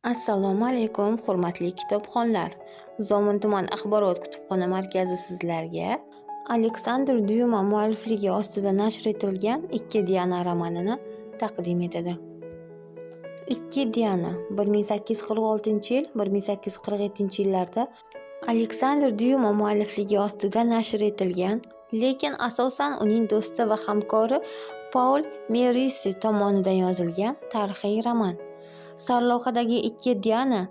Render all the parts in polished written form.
Assalomu alaykum, hurmatli kitobxonlar. Zomin tuman axborot kutubxona markazi sizlarga Aleksandr Dyuma muallifligi ostida nashr etilgan Ikki Diana romanini taqdim etadi. Ikki Diana 1846-yil, 1847-yillarda Aleksandr Dyuma muallifligi ostida nashr etilgan, lekin asosan uning do'sti va hamkori Paul Meurice tomonidan yozilgan tarixiy roman. Sarlavhadagi Ikki Diana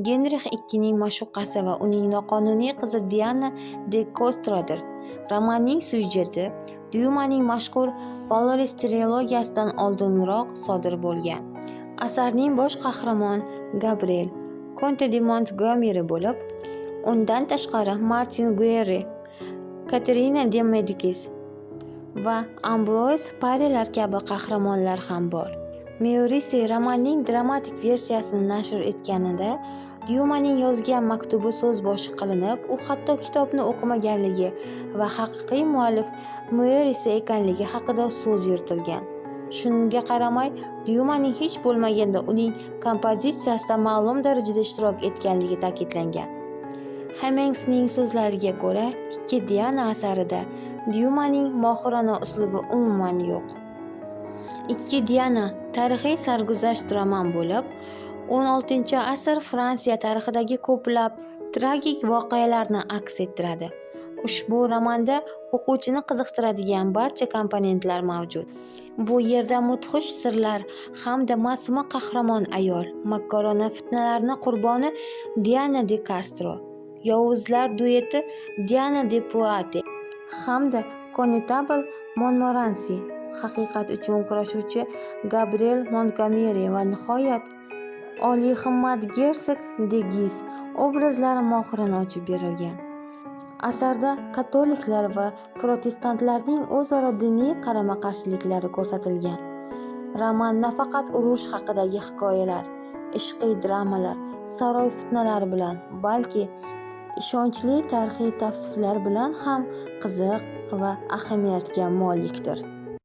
Genrix IIning ma'shuqasi va uning noqonuniy qizi Diana de Costrodir. Romanning syujeti Dyumaning mashhur Valoris trilogiyasidan oldinroq sodir bo'lgan. Asarning bosh qahramon Gabriel Conte de Montgomery bo'lib, undan tashqari Martin Guerre, Katerina de Medicis va Ambroise Parrelar kabi qahramonlar ham bor. Meurice romanning dramatik versiyasini nashr etganida Dyumaning yozgan maktubi so'z boshi qilinib, u hatto kitobni o'qimaganligi va haqiqiy muallif Meurice ekanligi haqida so'z yuritilgan. Shunga qaramay, Dyumaning hech bo'lmaganda uning kompozitsiyasida ma'lum darajada ishtirok etganligi ta'kidlangan. Hemmingsning so'zlariga ko'ra, Ikki Diana asarida Dyumaning mohirona uslubi umuman yo'q. Ikki Diana tarixiy sarguzasht roman bo'lib, 16-asr Fransiya tarixidagi ko'plab tragik voqealarni aks ettiradi. Ushbu romanda o'quvchini qiziqtiradigan barcha komponentlar mavjud. Bu yerda mudhish sirlar hamda ma'suma qahramon ayol, makkorona fitnalarni qurboni Diana de Castro, yovuzlar dueti Diana de Poitiers hamda Connétable Montmorency, haqiqat uchun kurashuvchi Gabriel Montgomery va nihoyat oliyhimmat gersog de Guise obrazlari mohirona ochib berilgan. Asarda katoliklar va protestantlarning o'zaro diniy qarama-qarshiliklari ko'rsatilgan. Roman nafaqat urush haqidagi hikoyalar, ishqiy dramalar, saroy fitnalari bilan, balki ishonchli tarixiy tavsiflar bilan ham qiziq va ahamiyatga molikdir.